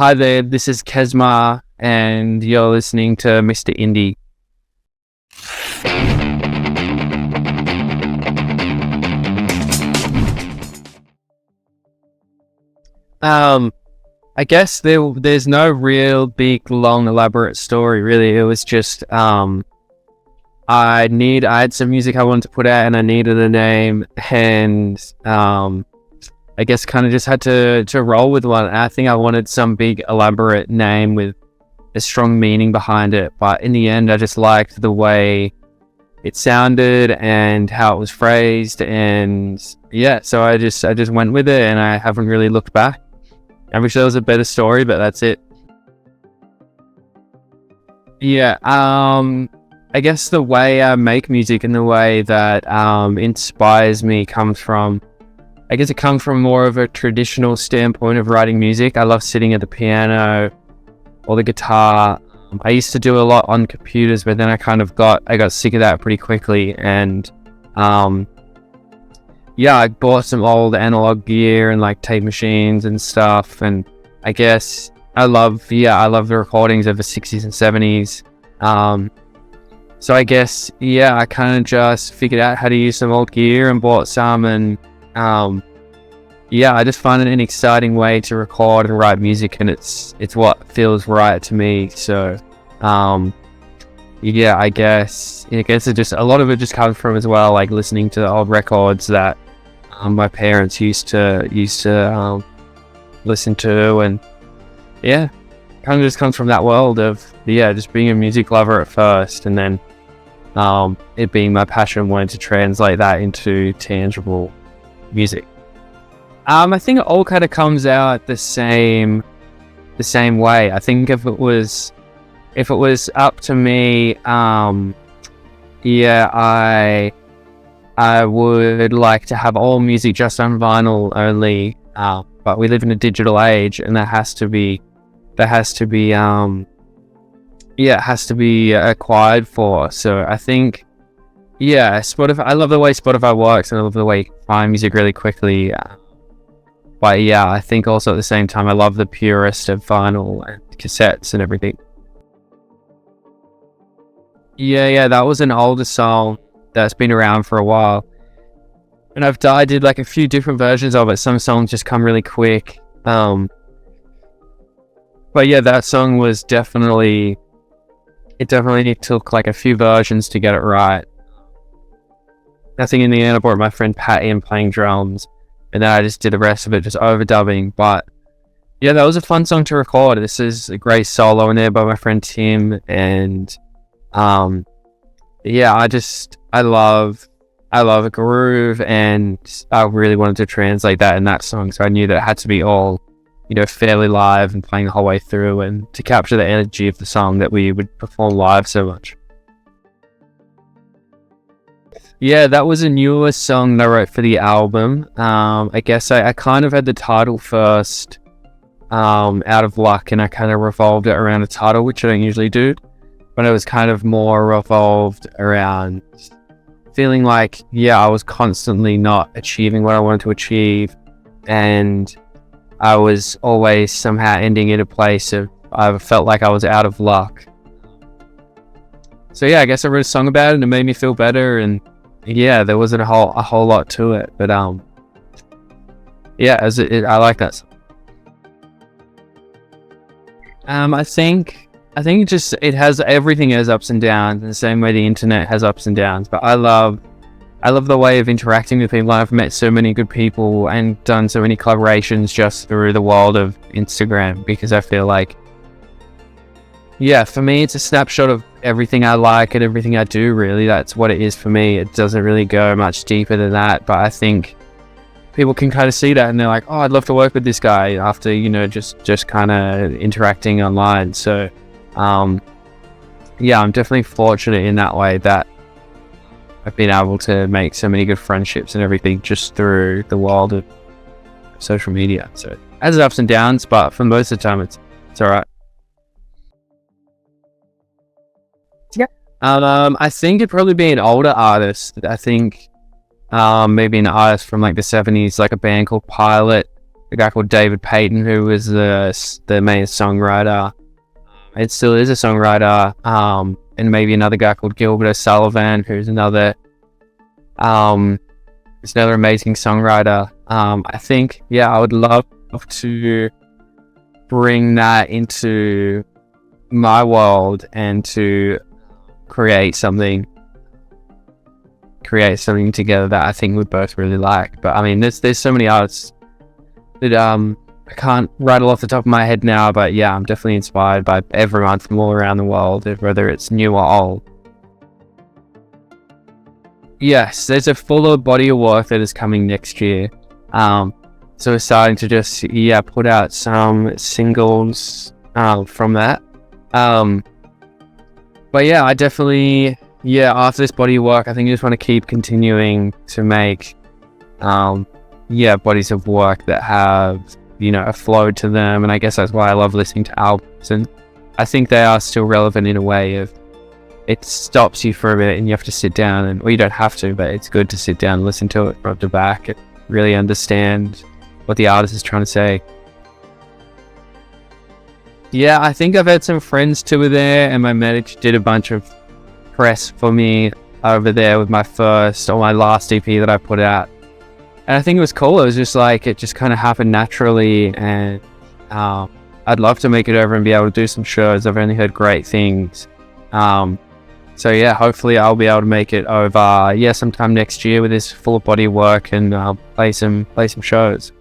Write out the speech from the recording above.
Hi there, this is KESMAR, and you're listening to Mr.Indie. I guess there's no real big, long, elaborate story, really. It was just, I had some music I wanted to put out, and I needed a name, and, I guess kind of just had to roll with one. I think I wanted some big elaborate name with a strong meaning behind it, but in the end I just liked the way it sounded and how it was phrased, and yeah, so I just went with it, and I haven't really looked back. I wish there was a better story, but that's it. Yeah, I guess the way I make music and the way that inspires me comes from, I guess it comes from more of a traditional standpoint of writing music. I love sitting at the piano or the guitar. I used to do a lot on computers, but then I got sick of that pretty quickly. And yeah, I bought some old analog gear and like tape machines and stuff. And I guess I love the recordings of the 60s and 70s. So I guess, yeah, I kind of just figured out how to use some old gear and bought some, and yeah, I just find it an exciting way to record and write music, and it's what feels right to me. So yeah, I guess it just, a lot of it just comes from as well, like listening to the old records that my parents used to listen to, and yeah, kind of just comes from that world of, yeah, just being a music lover at first, and then it being my passion, wanting to translate that into tangible music. I think it all kind of comes out the same way. I think if it was up to me, yeah, I would like to have all music just on vinyl only. But we live in a digital age, and it has to be acquired for. So I think, yeah, Spotify. I love the way Spotify works, and I love the way you can find music really quickly. But yeah, I think also at the same time, I love the purist of vinyl and cassettes and everything. Yeah, that was an older song that's been around for a while, and I did like a few different versions of it. Some songs just come really quick. But yeah, that song was definitely took like a few versions to get it right. I think in the end I brought my friend Patty in playing drums, and then I just did the rest of it just overdubbing. But yeah, that was a fun song to record. This is a great solo in there by my friend Tim, and yeah, I love a groove, and I really wanted to translate that in that song, so I knew that it had to be all, fairly live and playing the whole way through, and to capture the energy of the song that we would perform live so much. Yeah, that was a newer song that I wrote for the album. I guess I kind of had the title first, out of luck, and I kind of revolved it around a title, which I don't usually do, but it was kind of more revolved around feeling like, yeah, I was constantly not achieving what I wanted to achieve, and I was always somehow ending in a place of, I felt like I was out of luck. So yeah, I guess I wrote a song about it, and it made me feel better, and yeah, there wasn't a whole lot to it, but yeah, I like that song. I think just, it has, everything has ups and downs in the same way the internet has ups and downs, but I love the way of interacting with people. I've met so many good people and done so many collaborations just through the world of Instagram, because I feel like, yeah, for me, it's a snapshot of everything I like and everything I do, really. That's what it is for me. It doesn't really go much deeper than that, but I think people can kind of see that, and they're like, oh, I'd love to work with this guy after, just kind of interacting online. So, yeah, I'm definitely fortunate in that way that I've been able to make so many good friendships and everything just through the world of social media. So it has its ups and downs, but for most of the time, it's all right. Yeah. I think it'd probably be an older artist. I think maybe an artist from like the 70s, like a band called Pilot. a guy called David Payton, who was the main songwriter. It still is a songwriter. And maybe another guy called Gilbert O'Sullivan, who's another amazing songwriter. I think, I would love to bring that into my world and to create something together that I think we both really like. But I mean, there's so many artists that I can't rattle off the top of my head now, but yeah, I'm definitely inspired by everyone from all around the world, whether it's new or old. Yes, there's a fuller body of work that is coming next year. So we're starting to just put out some singles from that. But yeah, I definitely after this body of work, I think I just want to keep continuing to make bodies of work that have a flow to them, and I guess that's why I love listening to albums, and I think they are still relevant in a way of it stops you for a minute and you have to sit down, and you don't have to, but it's good to sit down and listen to it front to back and really understand what the artist is trying to say. I think I've had some friends tour there, and my manager did a bunch of press for me over there with my last EP that I put out. And I think it was cool. It was just like, it just kind of happened naturally, and I'd love to make it over and be able to do some shows. I've only heard great things. So hopefully I'll be able to make it over sometime next year with this full body work and play some shows.